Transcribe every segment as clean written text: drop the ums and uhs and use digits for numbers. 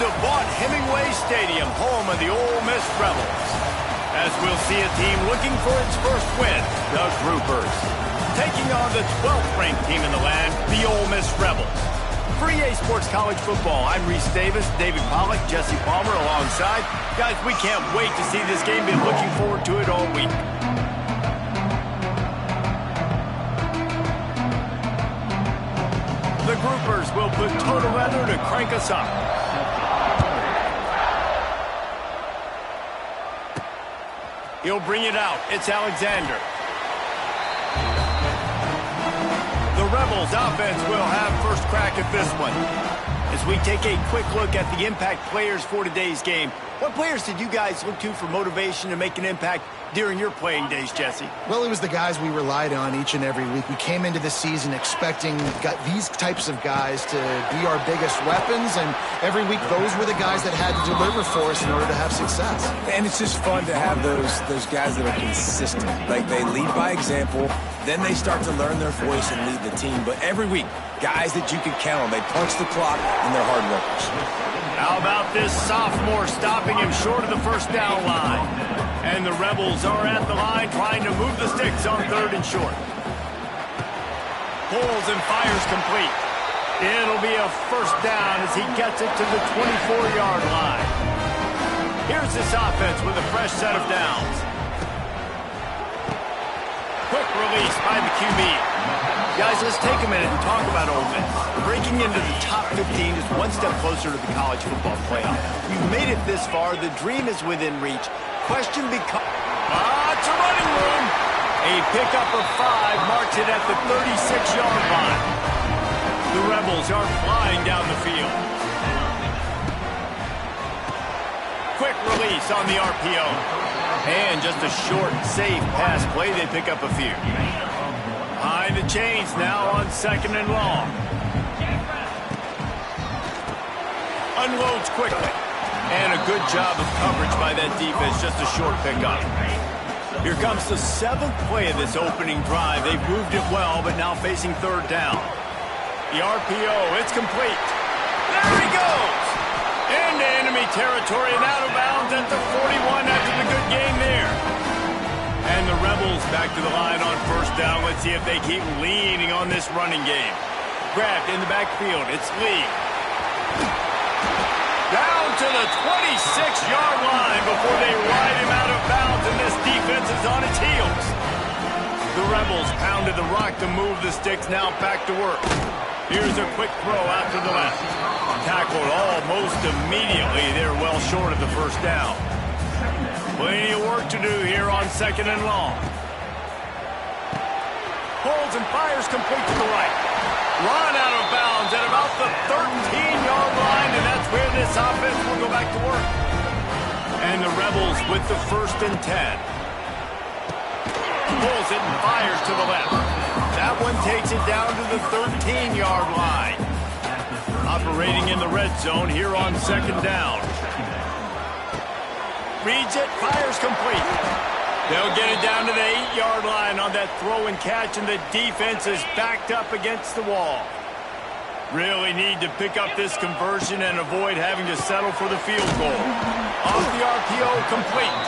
the Vaught-Hemingway Stadium, home of the Ole Miss Rebels. As we'll see a team looking for its first win, the Groupers, taking on the 12th-ranked team in the land, the Ole Miss Rebels. For EA Sports College Football, I'm Reese Davis, David Pollack, Jesse Palmer alongside. Guys, we can't wait to see this game. Been looking forward to it all week. The Groupers will put total weather to crank us up. He'll bring it out. It's Alexander. The Rebels offense will have first crack at this one. As we take a quick look at the impact players for today's game, what players did you guys look to for motivation to make an impact during your playing days, Jesse? Well, it was the guys we relied on each and every week. We came into the season expecting these types of guys to be our biggest weapons, and every week those were the guys that had to deliver for us in order to have success. And it's just fun to have those guys that are consistent. Like, they lead by example, then they start to learn their voice and lead the team. But every week, guys that you can count on. They punch the clock, and they're hard workers. How about this sophomore stopping him short of the first down line? And the Rebels are at the line trying to move the sticks on 3rd and short. Pulls and fires complete. It'll be a first down as he gets it to the 24-yard line. Here's this offense with a fresh set of downs. Quick release by the QB. Guys, let's take a minute and talk about Ole Miss. Breaking into the top 15 is one step closer to the college football playoff. You've made it this far. The dream is within reach. Question becomes, it's a running room. A pickup of 5 marks it at the 36-yard line. The Rebels are flying down the field. Quick release on the RPO. And just a short, safe pass play. They pick up a few. Behind the chains now on 2nd and long. Unloads quickly. And a good job of coverage by that defense. Just a short pickup. Here comes the 7th play of this opening drive. They've moved it well, but now facing 3rd down. The RPO, it's complete. There he goes. Into enemy territory and out of bounds at the 41 after the good game there. And the Rebels back to the line on 1st down. Let's see if they keep leaning on this running game. Grabbed in the backfield. It's Lee. Down to the 26-yard line before they ride him out of bounds, and this defense is on its heels. The Rebels pounded the rock to move the sticks, now back to work. Here's a quick throw out to the left. Tackled almost immediately. They're well short of the first down. Plenty of work to do here on 2nd and long. Pulls and fires complete to the right. Run out of bounds at about the 13-yard line, and that's where this offense will go back to work. And the Rebels with the 1st and 10. Pulls it and fires to the left. That one takes it down to the 13-yard line. Operating in the red zone here on 2nd down. Reads it, fires complete. They'll get it down to the 8-yard line on that throw and catch, and the defense is backed up against the wall. Really need to pick up this conversion and avoid having to settle for the field goal. Off the RPO, complete.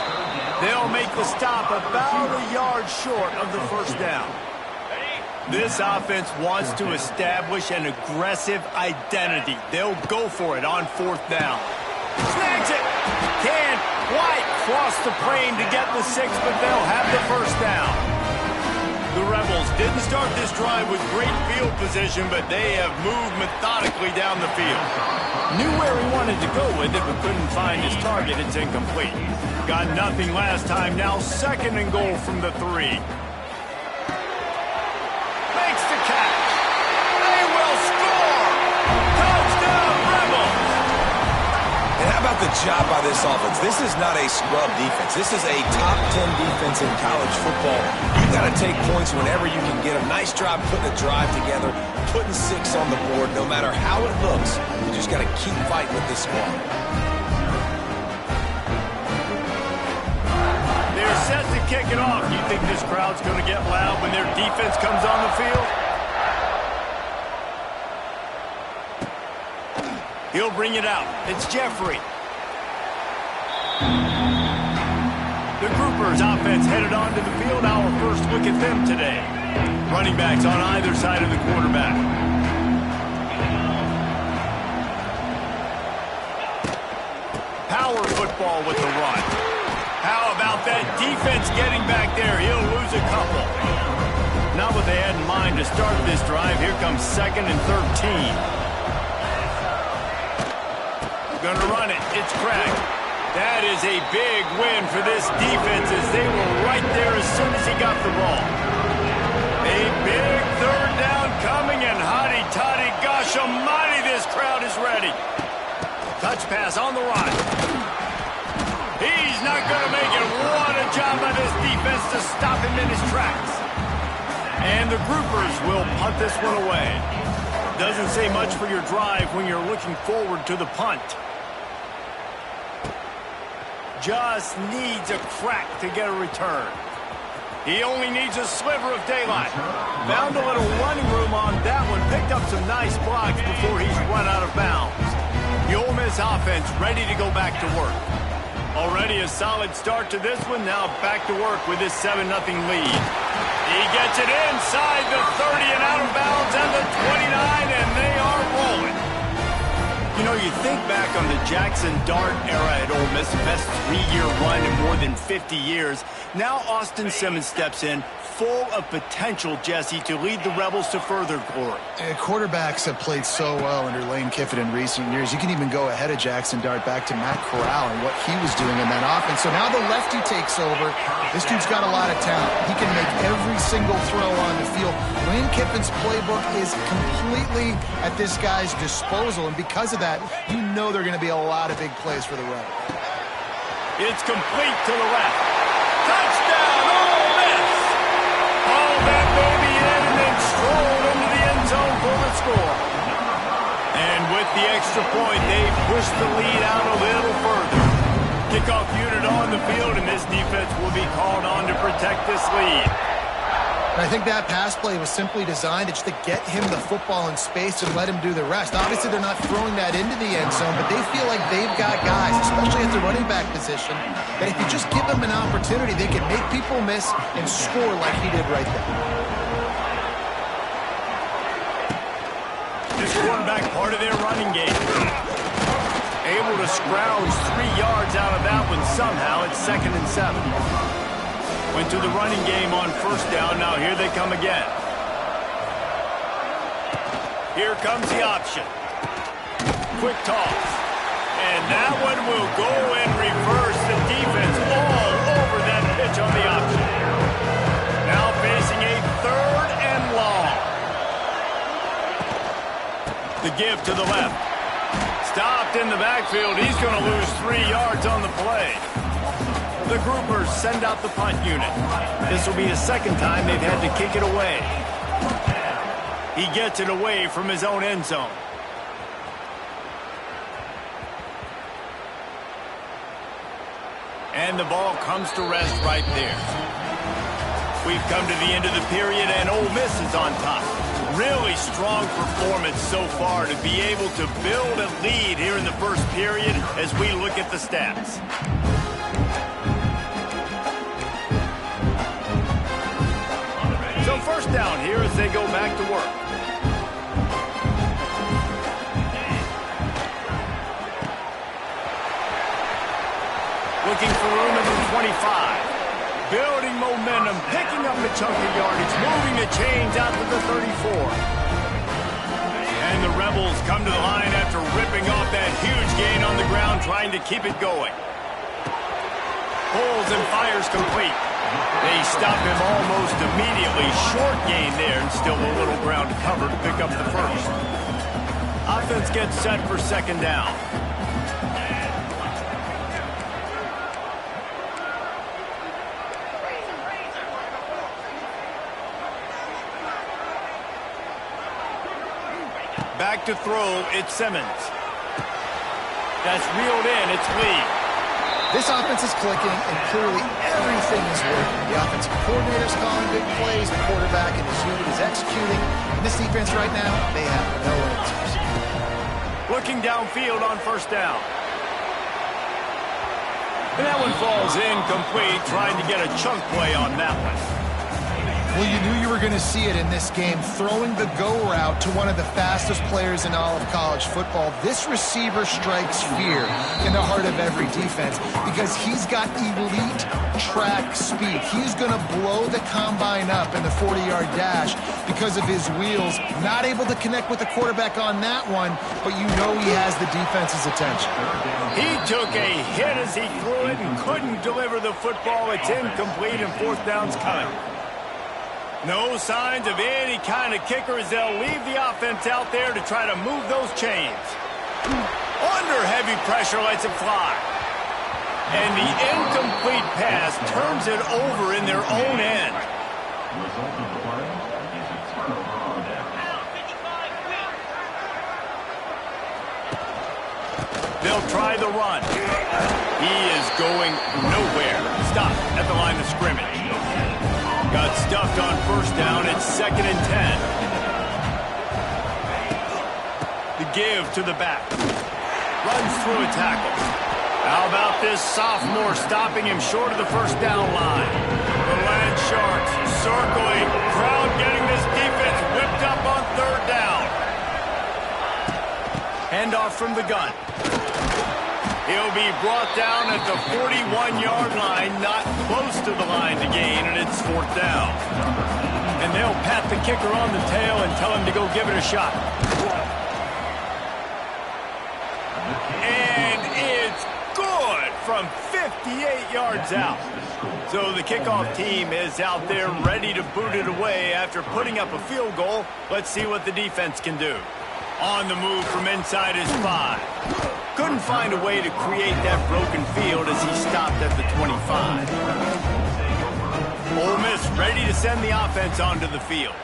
They'll make the stop about a yard short of the first down. This offense wants to establish an aggressive identity. They'll go for it on 4th down. Snags it. Can't quite cross the plane to get the 6, but they'll have the first down. The Rebels didn't start this drive with great field position, but they have moved methodically down the field. Knew where he wanted to go with it, but couldn't find his target. It's incomplete. Got nothing last time. Now 2nd and goal from the 3. Makes the catch. They will score. Touchdown, Rebels. And how about the job by this offense? This is not a scrub defense. This is a top 10 defense in college football. You got to take points whenever you can get them. Nice job putting a drive together, putting 6 on the board. No matter how it looks, you just got to keep fighting with this squad. They're set to kick it off. You think this crowd's going to get loud when their defense comes on the field? He'll bring it out. It's Jeffrey. The Groupers offense headed onto the field. Our first look at them today. Running backs on either side of the quarterback. Power football with the run. How about that defense getting back there? He'll lose a couple. Not what they had in mind to start this drive. Here comes 2nd and 13. Gonna run it. It's Craig. That is a big win for this defense as they were right there as soon as he got the ball. A big 3rd down coming, and hotty-toddy, gosh almighty, this crowd is ready. Touch pass on the run. He's not going to make it. What a job by this defense to stop him in his tracks. And the Groupers will punt this one away. Doesn't say much for your drive when you're looking forward to the punt. Just needs a crack to get a return. He only needs a sliver of daylight. Found a little running room on that one. Picked up some nice blocks before he's run out of bounds. The Ole Miss offense ready to go back to work. Already a solid start to this one. Now back to work with his 7-0 lead. He gets it inside the 30 and out of bounds and the 29, and they are rolling. You know, you think back on the Jackson Dart era at Ole Miss, the best 3-year run in more than 50 years. Now Austin Simmons steps in, full of potential, Jesse, to lead the Rebels to further glory. Quarterbacks have played so well under Lane Kiffin in recent years. You can even go ahead of Jackson Dart back to Matt Corral and what he was doing in that offense. So now the lefty takes over. This dude's got a lot of talent. He can make every single throw on the field. Lane Kiffin's playbook is completely at this guy's disposal, and because of that, you know there are going to be a lot of big plays for the Rebels. It's complete to the left. Touchdown, Ole Miss! Haul that baby in and then stroll into the end zone for the score. And with the extra point, they push the lead out a little further. Kickoff unit on the field, and this defense will be called on to protect this lead. And I think that pass play was simply designed just to get him the football in space and let him do the rest. Obviously, they're not throwing that into the end zone, but they feel like they've got guys, especially at the running back position, that if you just give them an opportunity, they can make people miss and score like he did right there. This quarterback part of their running game. Able to scrounge 3 yards out of that one somehow. It's 2nd and 7. Went to the running game on 1st down. Now here they come again. Here comes the option. Quick toss. And that one will go and reverse the defense all over that pitch on the option. Now facing a 3rd and long. The give to the left. Stopped in the backfield. He's going to lose 3 yards on the play. The Groupers send out the punt unit. This will be the 2nd time they've had to kick it away. He gets it away from his own end zone. And the ball comes to rest right there. We've come to the end of the period, and Ole Miss is on top. Really strong performance so far to be able to build a lead here in the 1st period as we look at the stats. So 1st down here as they go back to work. Looking for room at the 25. Building momentum, picking up a chunk of yardage, moving the chains out to the 34. And the Rebels come to the line after ripping off that huge gain on the ground, trying to keep it going. Pulls and fires complete. They stop him almost immediately. Short gain there, and still a little ground to cover to pick up the 1st. Offense gets set for 2nd down. Back to throw, it's Simmons. That's reeled in, it's Lee. This offense is clicking, and clearly everything is working. The offensive coordinator's calling big plays, the quarterback and his unit is executing. And this defense right now, they have no answers. looking downfield on first down. And that one falls incomplete, trying to get a chunk play on that one. Well, you knew you were going to see it in this game, throwing the go route to one of the fastest players in all of college football. This receiver strikes fear in the heart of every defense because he's got elite track speed. He's going to blow the combine up in the 40-yard dash because of his wheels. Not able to connect with the quarterback on that one, but you know he has the defense's attention. He took a hit as he threw it and couldn't deliver the football. It's incomplete and fourth down's coming. No signs of any kind of kicker as they'll leave the offense out there to try to move those chains. Under heavy pressure, lets it fly. And the incomplete pass turns it over in their own end. They'll try the run. He is going nowhere. Stop at the line of scrimmage. Got stuffed on first down. It's 2nd and 10. The give to the back. Runs through a tackle. How about this sophomore stopping him short of the first down line? The Land Sharks circling. Crowd getting this defense whipped up on third down. Handoff from the gun. He'll be brought down at the 41-yard line, not close to the line to gain, and it's fourth down. And they'll pat the kicker on the tail and tell him to go give it a shot. And it's good from 58 yards out. So the kickoff team is out there ready to boot it away after putting up a field goal. Let's see what the defense can do. On the move from inside his 5. Couldn't find a way to create that broken field as he stopped at the 25. Ole Miss ready to send the offense onto the field.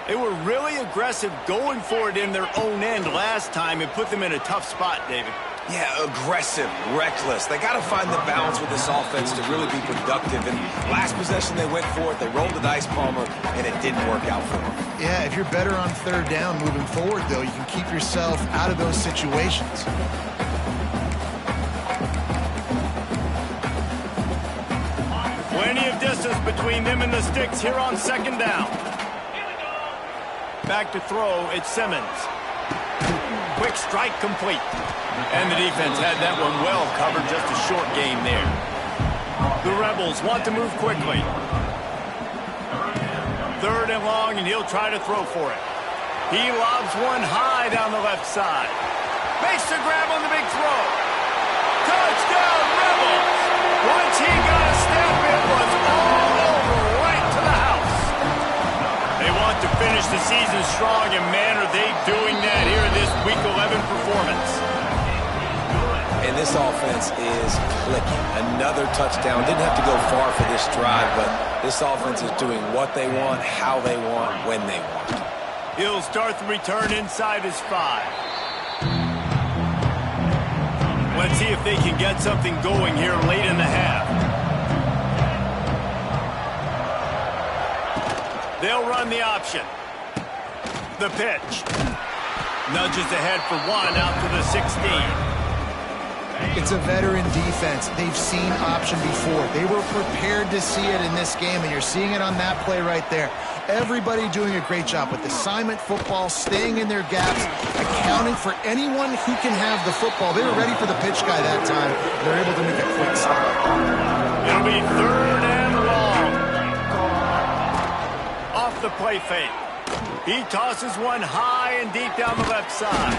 They were really aggressive going for it in their own end last time and put them in a tough spot, David. Yeah, aggressive, reckless. They got to find the balance with this offense to really be productive. And last possession, they went for it. They rolled the dice, Palmer, and it didn't work out for them. Yeah, if you're better on third down moving forward, though, you can keep yourself out of those situations. Plenty of distance between them and the sticks here on second down. Back to throw, it's Simmons. Quick strike complete. And the defense had that one well covered, just a short game there. The Rebels want to move quickly. 3rd and long, and he'll try to throw for it. He lobs one high down the left side. Makes the grab on the big throw. Touchdown, Rebels! Once he got a step, it was all over, right to the house. They want to finish the season strong, and man, are they doing that here in this Week 11 performance. And this offense is clicking. Another touchdown. Didn't have to go far for this drive, but this offense is doing what they want, how they want, when they want. He'll start the return inside his 5. Let's see if they can get something going here late in the half. They'll run the option. The pitch. Nudges ahead for one out to the 16. It's a veteran defense. They've seen option before. They were prepared to see it in this game, and you're seeing it on that play right there. Everybody doing a great job with assignment football, staying in their gaps, accounting for anyone who can have the football. They were ready for the pitch guy that time. They're able to make a quick stop. It'll be 3rd and long. Off the play fake. He tosses one high and deep down the left side.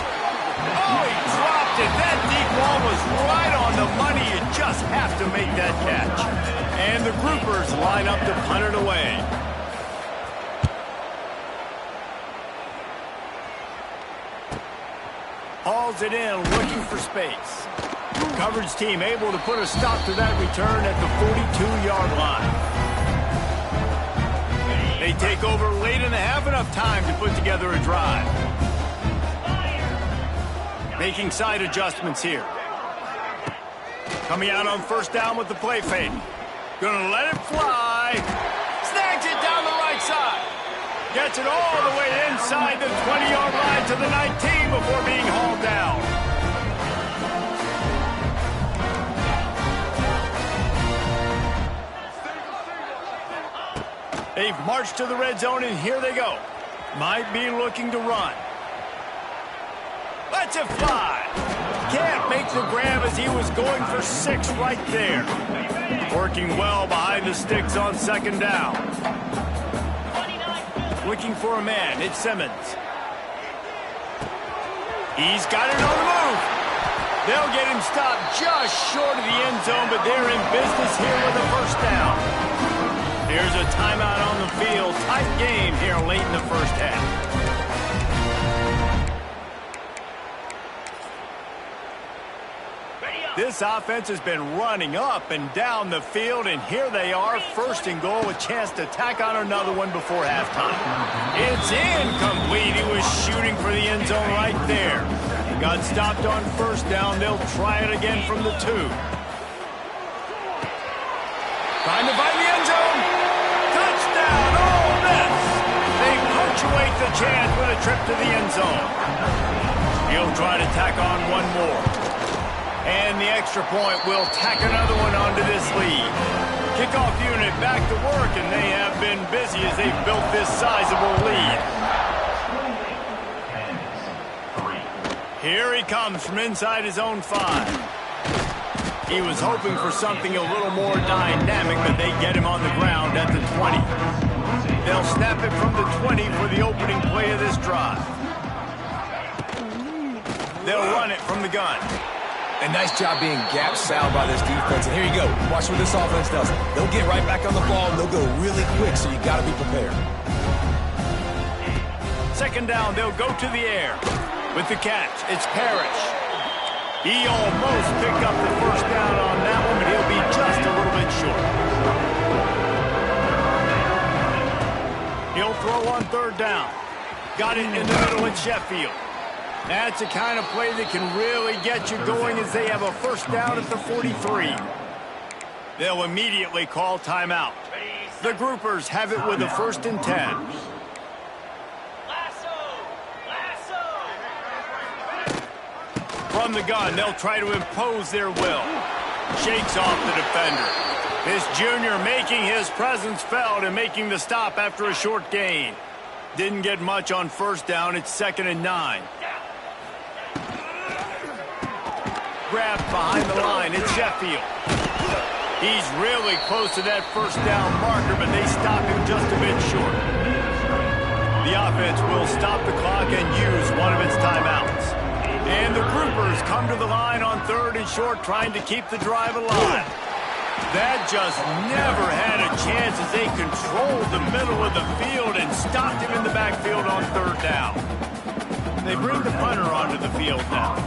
Oh, he dropped it. That deep ball was right on the money. You just have to make that catch. And the groupers line up to punt it away. Hauls it in, looking for space. Coverage team able to put a stop to that return at the 42-yard line. They take over late in the half, enough time to put together a drive. Making side adjustments here. Coming out on first down with the play fake. Gonna let it fly. Snags it down the right side. Gets it all the way inside the 20-yard line to the 19 before being hauled down. They've marched to the red zone, and here they go. Might be looking to run. Let's it fly. Can't make the grab as he was going for 6 right there. Working well behind the sticks on second down. Looking for a man. It's Simmons. He's got it on the move. They'll get him stopped just short of the end zone, but they're in business here with a first down. Here's a timeout on the field. Tight game here late in the first half. This offense has been running up and down the field, and here they are, first and goal, a chance to tack on another one before halftime. It's incomplete. He was shooting for the end zone right there. Got stopped on first down. They'll try it again from the 2. Trying to find the end zone. Touchdown, Ole Miss. They punctuate the chance with a trip to the end zone. He'll try to tack on one more. And the extra point will tack another one onto this lead. Kickoff unit back to work, and they have been busy as they've built this sizable lead. Here he comes from inside his own 5. He was hoping for something a little more dynamic, but they get him on the ground at the 20. They'll snap it from the 20 for the opening play of this drive. They'll run it from the gun. A nice job being gap-sound by this defense. And here you go. Watch what this offense does. They'll get right back on the ball, and they'll go really quick, so you got to be prepared. Second down, they'll go to the air. With the catch, it's Parrish. He almost picked up the first down on that one, but he'll be just a little bit short. He'll throw on third down. Got it in the middle at Sheffield. That's the kind of play that can really get you going as they have a first down at the 43. They'll immediately call timeout. The Groupers have it with a 1st and 10. From the gun, they'll try to impose their will. Shakes off the defender. This junior making his presence felt and making the stop after a short gain. Didn't get much on first down. It's 2nd and 9. Grabbed behind the line. It's Sheffield. He's really close to that first down marker, but they stop him just a bit short. The offense will stop the clock and use one of its timeouts. And the Groupers come to the line on 3rd and short, trying to keep the drive alive. That just never had a chance as they controlled the middle of the field and stopped him in the backfield on 3rd down. They bring the punter onto the field now.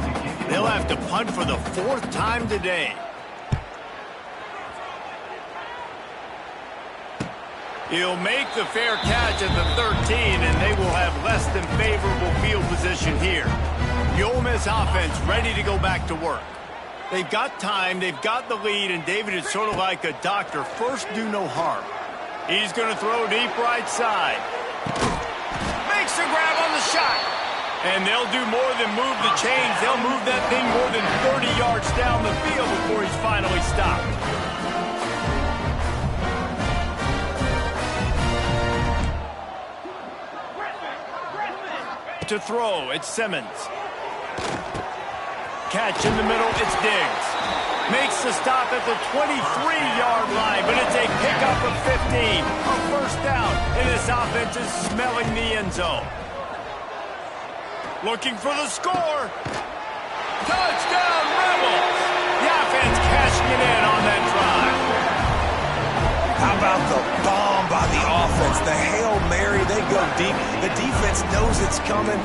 They'll have to punt for the 4th time today. He'll make the fair catch at the 13, and they will have less than favorable field position here. The Ole Miss offense ready to go back to work. They've got time, they've got the lead, and David is sort of like a doctor. First, do no harm. He's going to throw deep right side. Makes the grab on the shot. And they'll do more than move the chains. They'll move that thing more than 30 yards down the field before he's finally stopped. To throw, it's Simmons. Catch in the middle, it's Diggs. Makes the stop at the 23-yard line, but it's a pickup of 15. A first down, and this offense is smelling the end zone. Looking for the score. Touchdown, Rebels! The offense cashing it in on that drive. How about the bomb by the offense? The Hail Mary, they go deep. The defense knows it's coming.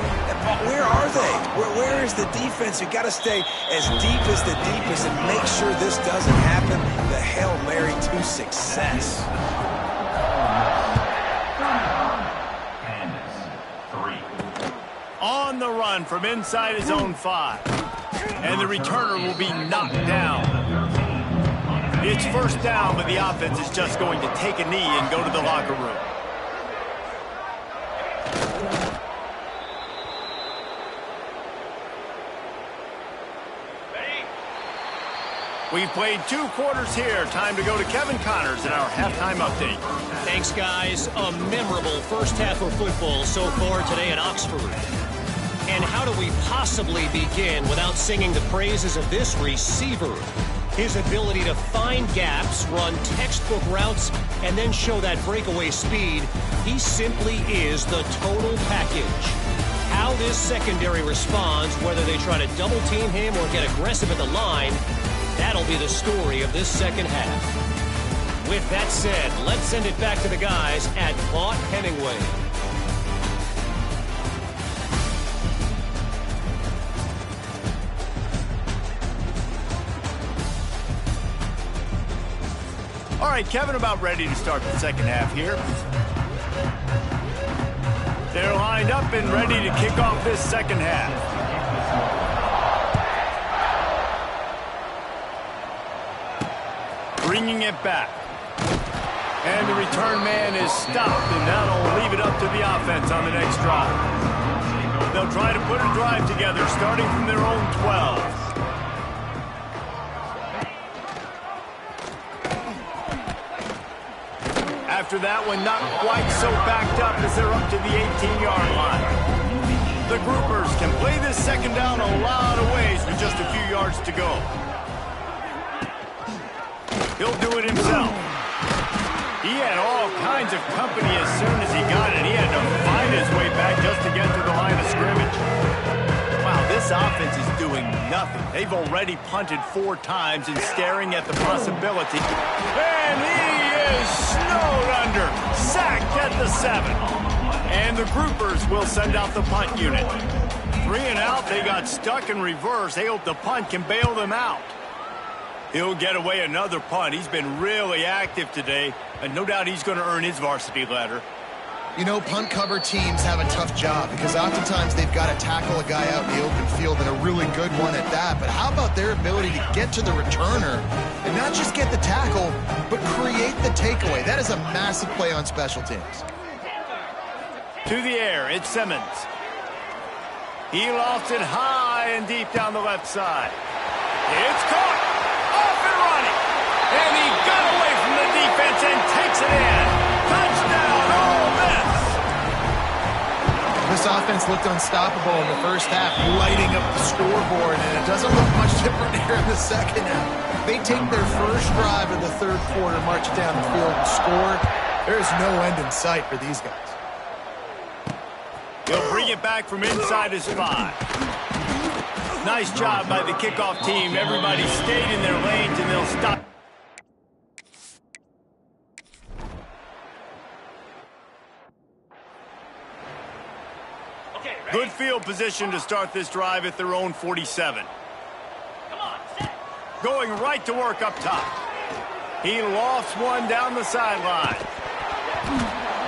Where are they? Where is the defense? You got to stay as deep as the deepest and make sure this doesn't happen. The Hail Mary to success. On the run from inside his own 5. And the returner will be knocked down. It's first down, but the offense is just going to take a knee and go to the locker room. We've played 2 quarters here. Time to go to Kevin Connors in our halftime update. Thanks, guys. A memorable first half of football so far today at Oxford. And how do we possibly begin without singing the praises of this receiver? His ability to find gaps, run textbook routes, and then show that breakaway speed. He simply is the total package. How this secondary responds, whether they try to double-team him or get aggressive at the line, that'll be the story of this second half. With that said, let's send it back to the guys at Vaught Hemingway. All right, Kevin, about ready to start the second half here. They're lined up and ready to kick off this second half. Bringing it back. And the return man is stopped, and that'll leave it up to the offense on the next drive. They'll try to put a drive together, starting from their own 12. After that one, not quite so backed up as they're up to the 18-yard line. The groupers can play this second down a lot of ways with just a few yards to go. He'll do it himself. He had all kinds of company as soon as he got it. He had to find his way back just to get to the line of scrimmage. Wow, this offense is doing nothing. They've already punted 4 times and staring at the possibility. And he is snowed under. Sacked at the 7. And the groupers will send out the punt unit. 3 and out, they got stuck in reverse. They hope the punt can bail them out. He'll get away another punt. He's been really active today, and no doubt he's going to earn his varsity letter. You know, punt cover teams have a tough job because oftentimes they've got to tackle a guy out in the open field, and a really good one at that. But how about their ability to get to the returner and not just get the tackle, but create the takeaway? That is a massive play on special teams. To the air, it's Simmons. He lofts it high and deep down the left side. It's caught. Off and running. And he got away from the defense and takes it in. Touchdown, Ole Miss. This offense looked unstoppable in the first half, lighting up the scoreboard, and it doesn't look much different here in the second half. They take their first drive of the third quarter, march down the field, and score. There's no end in sight for these guys. He'll bring it back from inside his 5. Nice job by the kickoff team. Everybody stayed in their lanes, and they'll stop. Good field position to start this drive at their own 47. Going right to work up top. He lofts one down the sideline.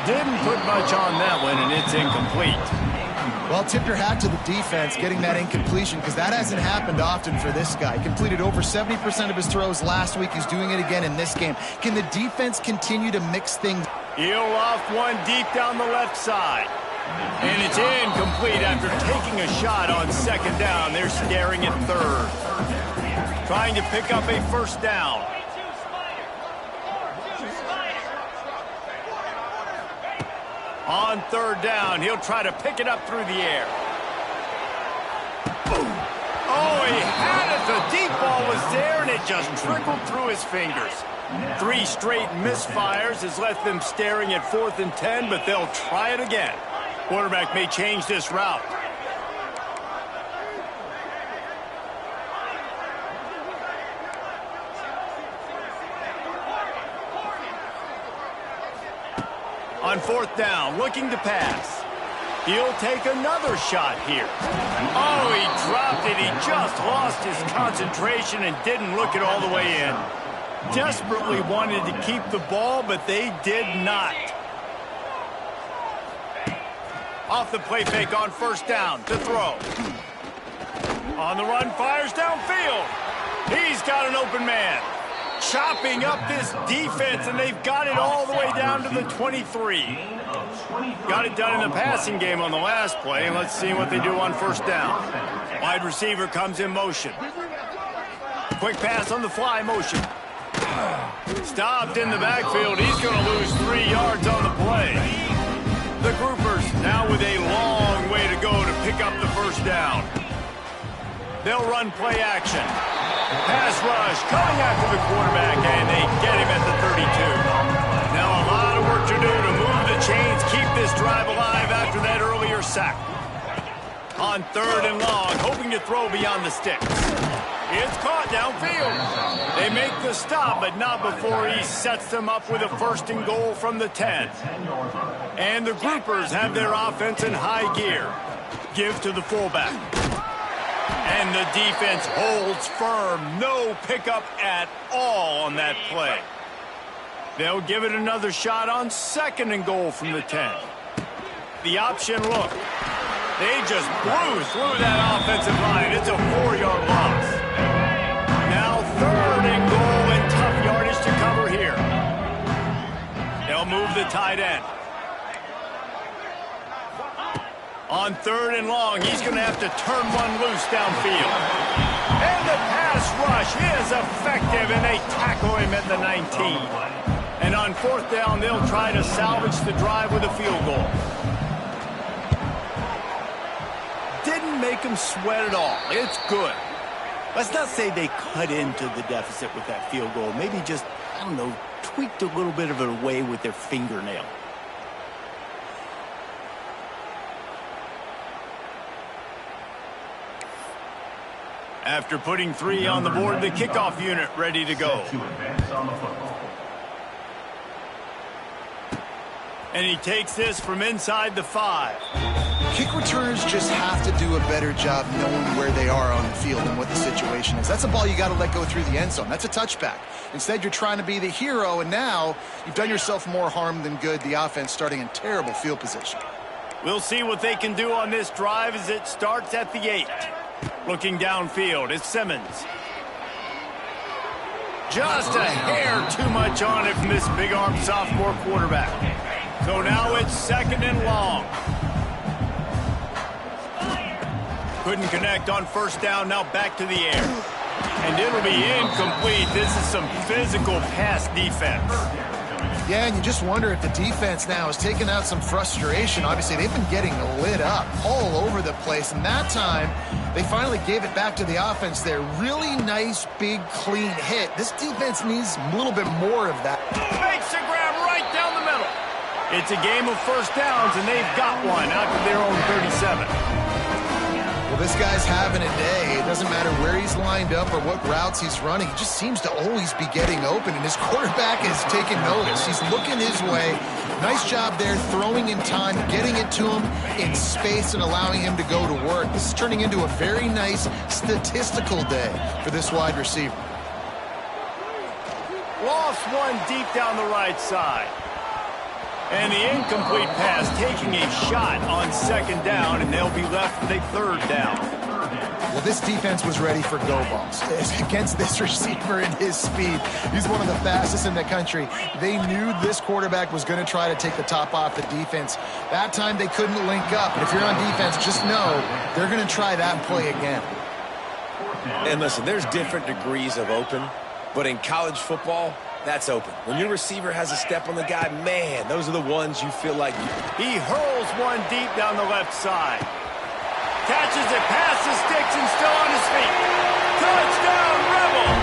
Didn't put much on that one, and it's incomplete. Well, tip your hat to the defense getting that incompletion, because that hasn't happened often for this guy. He completed over 70% of his throws last week. He's doing it again in this game. Can the defense continue to mix things? He'll loft one deep down the left side. And it's incomplete after taking a shot on second down. They're staring at third. Trying to pick up a first down. On third down, he'll try to pick it up through the air. Oh, he had it. The deep ball was there, and it just trickled through his fingers. 3 straight misfires has left them staring at 4th and 10, but they'll try it again. Quarterback may change this route. On 4th down, looking to pass. He'll take another shot here. Oh, he dropped it. He just lost his concentration and didn't look it all the way in. Desperately wanted to keep the ball, but they did not. Off the play fake on first down to throw. On the run, fires downfield. He's got an open man. Chopping up this defense, and they've got it all the way down to the 23. Got it done in the passing game on the last play, and let's see what they do on first down. Wide receiver comes in motion. Quick pass on the fly motion. Stopped in the backfield. He's going to lose 3 yards on the play. The groupers now with a long way to go to pick up the first down. They'll run play action. Pass rush coming after the quarterback, and they get him at the 32. Now a lot of work to do to move the chains, keep this drive alive after that earlier sack. On 3rd and long, hoping to throw beyond the sticks. It's caught downfield. They make the stop, but not before he sets them up with a 1st and goal from the 10. And the groupers have their offense in high gear. Give to the fullback. And the defense holds firm. No pickup at all on that play. They'll give it another shot on 2nd and goal from the 10. The option look. They just blew through that offensive line. It's a 4-yard loss. Now 3rd and goal and tough yardage to cover here. They'll move the tight end. On 3rd and long, he's going to have to turn one loose downfield. And the pass rush is effective, and they tackle him at the 19. And on 4th down, they'll try to salvage the drive with a field goal. Didn't make him sweat at all. It's good. Let's not say they cut into the deficit with that field goal. Maybe just, I don't know, tweaked a little bit of it away with their fingernail. After putting 3 on the board, the kickoff unit ready to go. And he takes this from inside the 5. Kick returners just have to do a better job knowing where they are on the field and what the situation is. That's a ball you got to let go through the end zone. That's a touchback. Instead, you're trying to be the hero, and now you've done yourself more harm than good. The offense starting in terrible field position. We'll see what they can do on this drive as it starts at the 8. Looking downfield, it's Simmons. Just a hair too much on it from this big-armed sophomore quarterback. So now it's 2nd and long. Couldn't connect on 1st down, now back to the air. And it'll be incomplete. This is some physical pass defense. Yeah, and you just wonder if the defense now has taken out some frustration. Obviously, they've been getting lit up all over the place. And that time, they finally gave it back to the offense there. Really nice, big, clean hit. This defense needs a little bit more of that. Makes a grab right down the middle. It's a game of 1st downs, and they've got one out to their own 37. Well, this guy's having a day. It doesn't matter where he's lined up or what routes he's running. He just seems to always be getting open, and his quarterback is taking notice. He's looking his way. Nice job there, throwing in time, getting it to him in space and allowing him to go to work. This is turning into a very nice statistical day for this wide receiver. Lost one deep down the right side. And the incomplete pass taking a shot on 2nd down, and they'll be left with a 3rd down. Well, this defense was ready for go balls against this receiver and his speed. He's one of the fastest in the country. They knew this quarterback was going to try to take the top off the defense. That time they couldn't link up. And if you're on defense, just know they're going to try that play again. And listen, there's different degrees of open, but in college football, that's open. When your receiver has a step on the guy, man, those are the ones you feel like He hurls one deep down the left side. Catches it past the sticks and still on his feet. Touchdown, Rebels!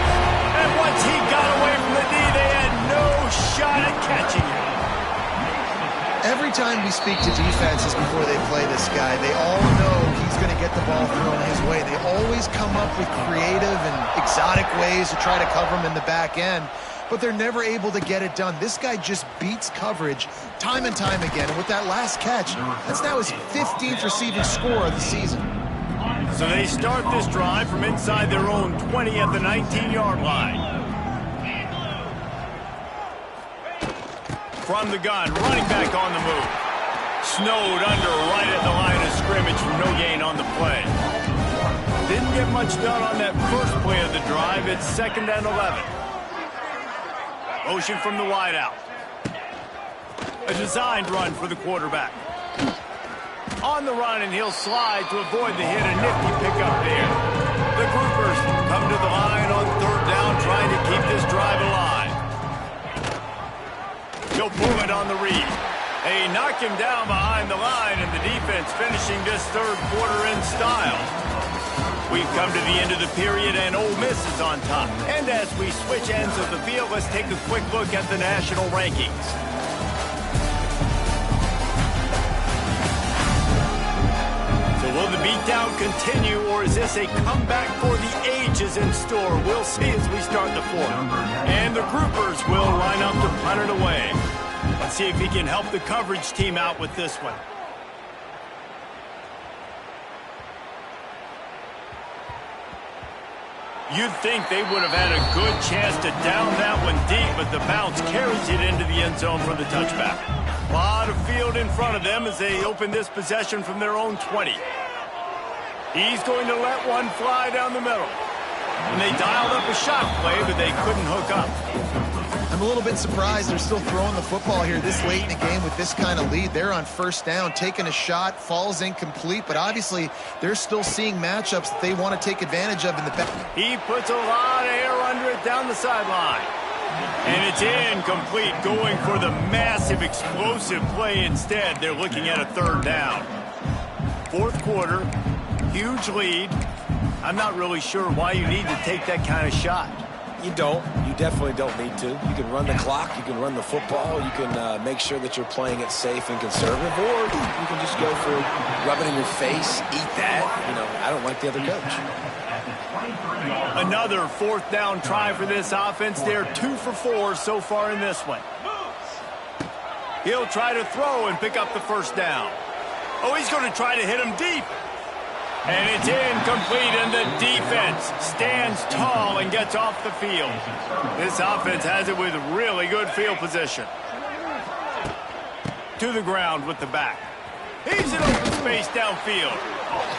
And once he got away from the D, they had no shot at catching it. Every time we speak to defenses before they play this guy, they all know he's going to get the ball thrown his way. They always come up with creative and exotic ways to try to cover him in the back end, but they're never able to get it done. This guy just beats coverage time and time again. And with that last catch, that's now his 15th receiving score of the season. So they start this drive from inside their own 20 at the 19-yard line. From the gun, running back on the move. Snowed under right at the line of scrimmage for no gain on the play. Didn't get much done on that first play of the drive. It's 2nd and 11. Motion from the wideout. A designed run for the quarterback. On the run, and he'll slide to avoid the hit. A nifty pickup there. The groupers come to the line on third down, trying to keep this drive alive. He'll pull it on the read. They knock him down behind the line, and the defense finishing this third quarter in style. We've come to the end of the period, and Ole Miss is on top. And as we switch ends of the field, let's take a quick look at the national rankings. So will the beatdown continue, or is this a comeback for the ages in store? We'll see as we start the fourth. And the groupers will line up to punt it away. Let's see if he can help the coverage team out with this one. You'd think they would have had a good chance to down that one deep, but the bounce carries it into the end zone for the touchback. A lot of field in front of them as they open this possession from their own 20. He's going to let one fly down the middle. And they dialed up a shot play, but they couldn't hook up. I'm a little bit surprised they're still throwing the football here this late in the game with this kind of lead. They're on first down, taking a shot, falls incomplete, but obviously they're still seeing matchups that they want to take advantage of in the back. He puts a lot of air under it down the sideline. And it's incomplete, going for the massive explosive play instead. They're looking at a third down. Fourth quarter, huge lead. I'm not really sure why you need to take that kind of shot. You don't. You definitely don't need to. You can run the clock. You can run the football. You can make sure that you're playing it safe and conservative, or you can just go for rub it in your face, eat that. You know, I don't like the other coach. Another fourth down try for this offense. They're 2 for 4 so far in this one. He'll try to throw and pick up the first down. Oh, he's going to try to hit him deep. And it's incomplete, and the defense stands tall and gets off the field. This offense has it with really good field position. To the ground with the back. He's in open space downfield.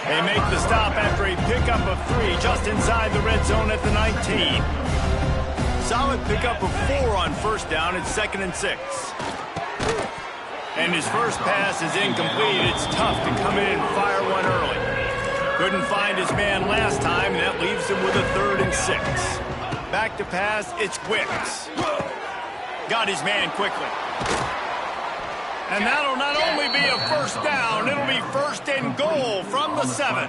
They make the stop after a pickup of 3 just inside the red zone at the 19. Solid pickup of 4 on first down. It's 2nd and 6. And his first pass is incomplete. It's tough to come in and fire one early. Couldn't find his man last time, and that leaves him with a 3rd and 6. Back to pass, it's Wicks. Got his man quickly. And that'll not only be a first down, it'll be 1st and goal from the 7.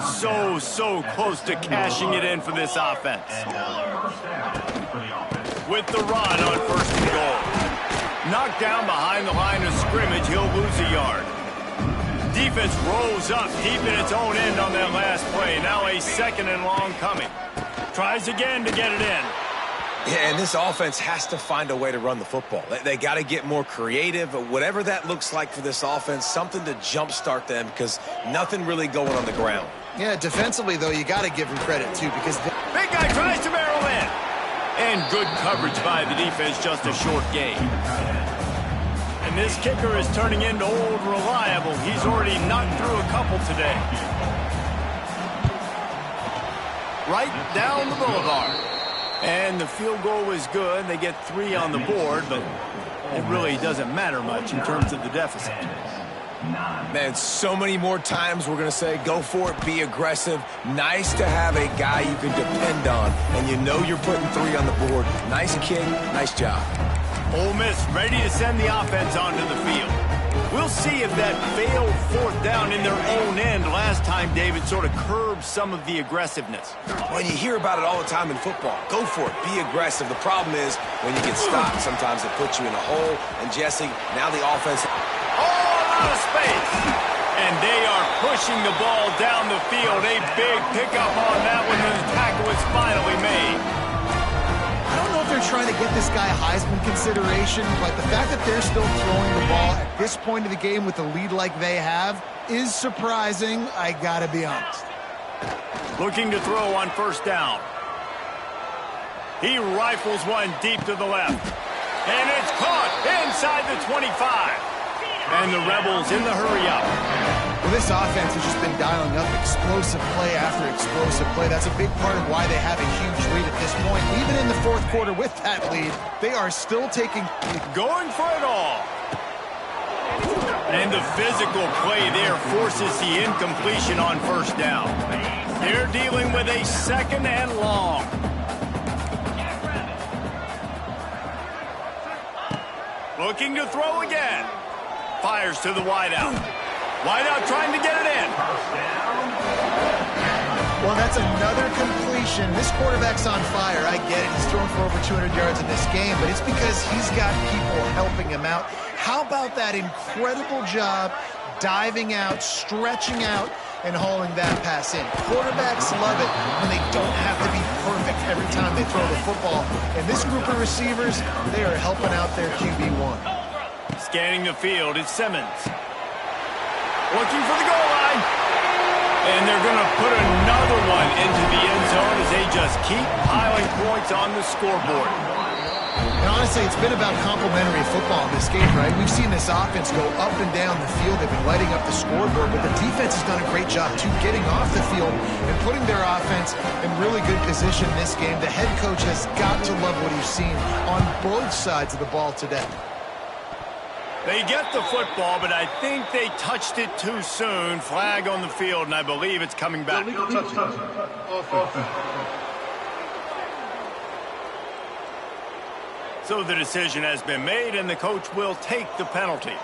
So close to cashing it in for this offense. With the run on 1st and goal. Knocked down behind the line of scrimmage, he'll lose a yard. Defense rolls up deep in its own end on that last play. Now a 2nd and long coming. Tries again to get it in. Yeah, and this offense has to find a way to run the football. They got to get more creative. Whatever that looks like for this offense, something to jumpstart them, because nothing really going on the ground. Yeah, defensively, though, you got to give him credit, too, because... Big guy tries to barrel in. And good coverage by the defense, just a short gain. And this kicker is turning into old reliable. He's already knocked through a couple today. Right down the boulevard. And the field goal was good. They get 3 on the board, but it really doesn't matter much in terms of the deficit. Man, so many more times we're going to say, go for it, be aggressive. Nice to have a guy you can depend on, and you know you're putting 3 on the board. Nice kid, nice job. Ole Miss ready to send the offense onto the field. We'll see if that failed 4th down in their own end last time, David, sort of curbs some of the aggressiveness. Well, you hear about it all the time in football. Go for it. Be aggressive. The problem is when you get stopped, sometimes it puts you in a hole. And, Jesse, now the offense... All out of space. And they are pushing the ball down the field. A big pickup on that one. The tackle is finally made. I don't know if they're trying to get this guy Heisman consideration, but the fact that they're still throwing the ball at this point of the game with a lead like they have is surprising, I gotta be honest. Looking to throw on 1st down. He rifles one deep to the left. And it's caught inside the 25. And the Rebels in the hurry-up. Well, this offense has just been dialing up explosive play after explosive play. That's a big part of why they have a huge lead at this point. Even in the 4th quarter with that lead, they are still going for it all. And the physical play there forces the incompletion on 1st down. They're dealing with a 2nd and long. Looking to throw again. Fires to the wideout. Wideout trying to get it in. Well, that's another completion. This quarterback's on fire. I get it. He's thrown for over 200 yards in this game, but it's because he's got people helping him out. How about that incredible job diving out, stretching out, and hauling that pass in? Quarterbacks love it when they don't have to be perfect every time they throw the football. And this group of receivers, they are helping out their QB1. Scanning the field, it's Simmons. Looking for the goal line. And they're going to put another one into the end zone as they just keep piling points on the scoreboard. And honestly, it's been about complementary football in this game, right? We've seen this offense go up and down the field. They've been lighting up the scoreboard, but the defense has done a great job, too, getting off the field and putting their offense in really good position in this game. The head coach has got to love what he's seen on both sides of the ball today. They get the football, but I think they touched it too soon. Flag on the field, and I believe it's coming back. So the decision has been made, and the coach will take the penalty.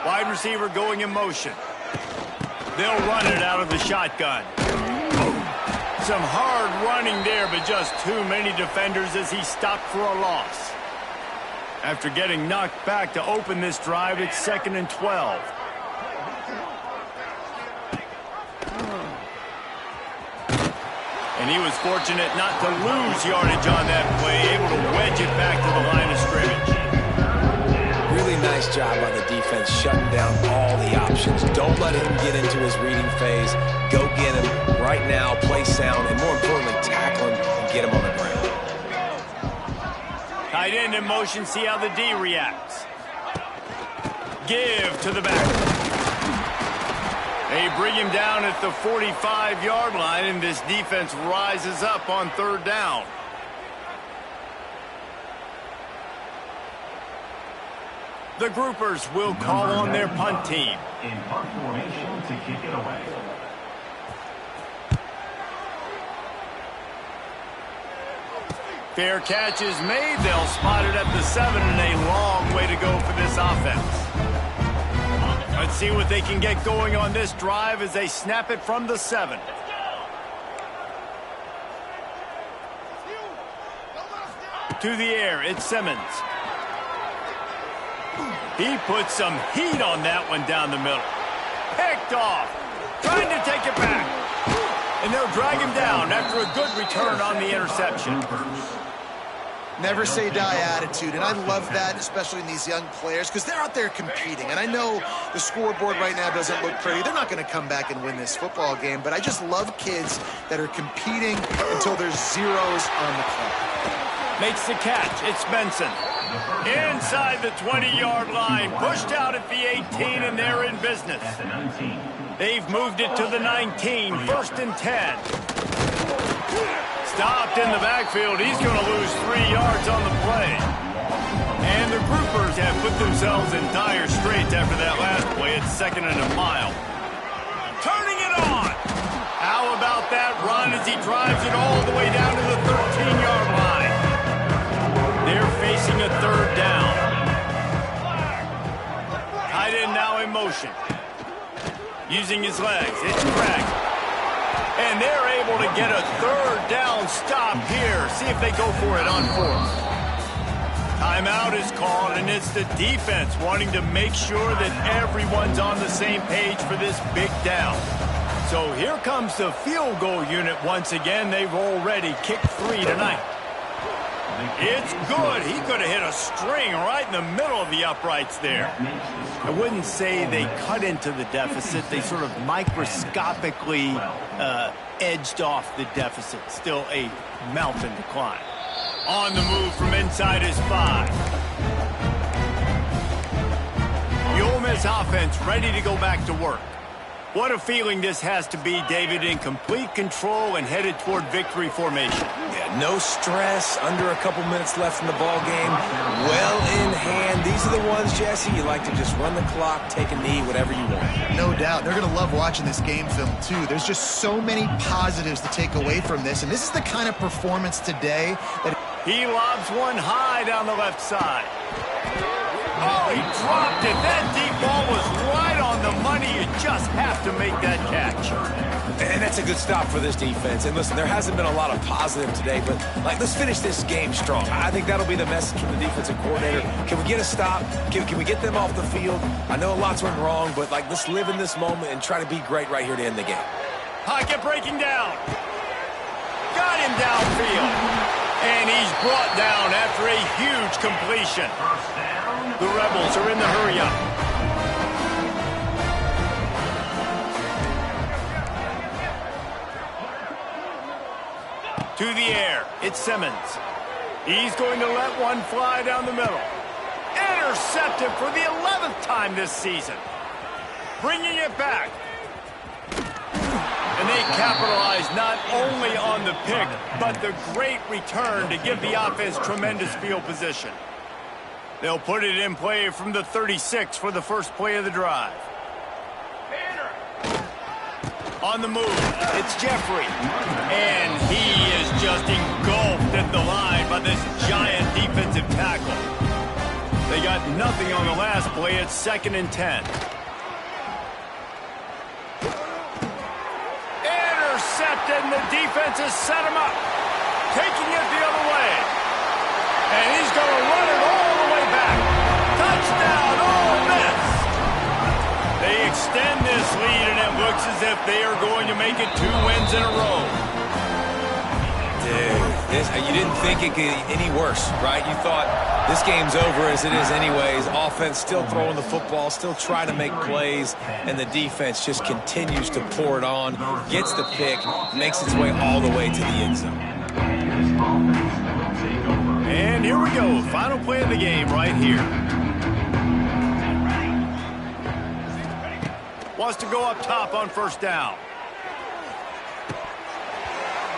Wide receiver going in motion. They'll run it out of the shotgun. Some hard running there, but just too many defenders as he stopped for a loss. After getting knocked back to open this drive, it's 2nd and 12. And he was fortunate not to lose yardage on that play, able to wedge it back to the line of scrimmage. Really nice job by the defense shutting down all the options. Don't let him get into his reading phase. Go get him right now, play sound, and more importantly, tackle him and get him on the ground. Tight end in motion, see how the D reacts. Give to the back. They bring him down at the 45-yard line, and this defense rises up on 3rd down. The groupers will call on their punt team. In punt formation to kick it away. Fair catch is made. They'll spot it at the 7, and a long way to go for this offense. Let's see what they can get going on this drive as they snap it from the 7. To the air, it's Simmons. He puts some heat on that one down the middle. Picked off. Trying to take it back. And they'll drag him down after a good return on the interception. Never say die attitude, and I love that, especially in these young players, because they're out there competing. And I know the scoreboard right now doesn't look pretty. They're not going to come back and win this football game, but I just love kids that are competing until there's zeros on the clock. Makes the catch. It's Benson. Inside the 20-yard line, pushed out at the 18, and they're in business. They've moved it to the 19, 1st and 10. Stopped in the backfield. He's going to lose 3 yards on the play. And the groupers have put themselves in dire straits after that last play. It's 2nd and a mile. Turning it on. How about that run as he drives it all the way down to the 13-yard line? They're facing a 3rd down. Tight end now in motion. Using his legs. It's Craig. And they're able to get a 3rd down stop here. See if they go for it on 4th. Timeout is called, and it's the defense wanting to make sure that everyone's on the same page for this big down. So here comes the field goal unit once again. They've already kicked 3 tonight. It's good. He could have hit a string right in the middle of the uprights there. I wouldn't say they cut into the deficit. They sort of microscopically edged off the deficit. Still a mountain to climb. On the move from inside his 5. The Ole Miss offense ready to go back to work. What a feeling this has to be, David, in complete control and headed toward victory formation. Yeah, no stress, under a couple minutes left in the ball game, well in hand. These are the ones, Jesse, you like to just run the clock, take a knee, whatever you want. No doubt. They're going to love watching this game film, too. There's just so many positives to take away from this, and this is the kind of performance today that... He lobs one high down the left side. Oh, he dropped it. That deep ball was right on the money. You just have to make that catch. And that's a good stop for this defense. And listen, there hasn't been a lot of positive today, but let's finish this game strong. I think that'll be the message from the defensive coordinator. Can we get a stop? Can we get them off the field? I know a lot's went wrong, but let's live in this moment and try to be great right here to end the game. Pocket breaking down. Got him downfield. And he's brought down after a huge completion. The Rebels are in the hurry-up. To the air, it's Simmons. He's going to let one fly down the middle. Intercepted for the 11th time this season. Bringing it back. And they capitalize not only on the pick, but the great return to give the offense tremendous field position. They'll put it in play from the 36 for the first play of the drive. On the move, it's Jeffrey. And he is just engulfed at the line by this giant defensive tackle. They got nothing on the last play. It's 2nd and 10. Intercepted, and the defense has set him up. Taking it the other way. And he's going to run it all the way back. Touchdown, Ole Miss. They extend this lead, and it looks as if they are going to make it 2 wins in a row. Dude, you didn't think it could get any worse, right? You thought this game's over as it is anyways. Offense still throwing the football, still trying to make plays, and the defense just continues to pour it on, gets the pick, makes its way all the way to the end zone. And here we go, final play of the game right here. Wants to go up top on 1st down.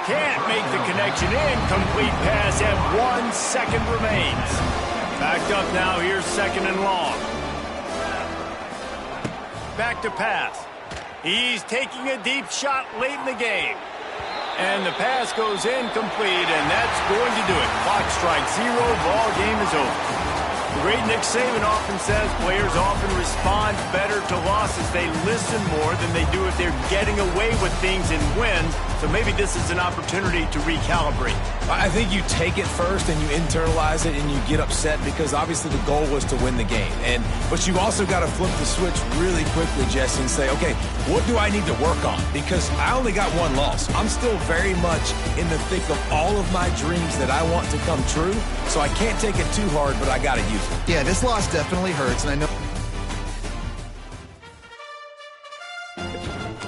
Can't make the connection. Incomplete pass, and 1 second remains. Backed up now, here's 2nd and long. Back to pass. He's taking a deep shot late in the game. And the pass goes incomplete, and that's going to do it. Clock strikes 0, ball game is over. The great Nick Saban often says players often respond better to losses. They listen more than they do if they're getting away with things in wins. So maybe this is an opportunity to recalibrate. I think you take it first and you internalize it and you get upset because obviously the goal was to win the game. But you also got to flip the switch really quickly, Jesse, and say, okay, what do I need to work on? Because I only got 1 loss. I'm still very much in the thick of all of my dreams that I want to come true. So I can't take it too hard, but I got to use it. Yeah, this loss definitely hurts, and I know...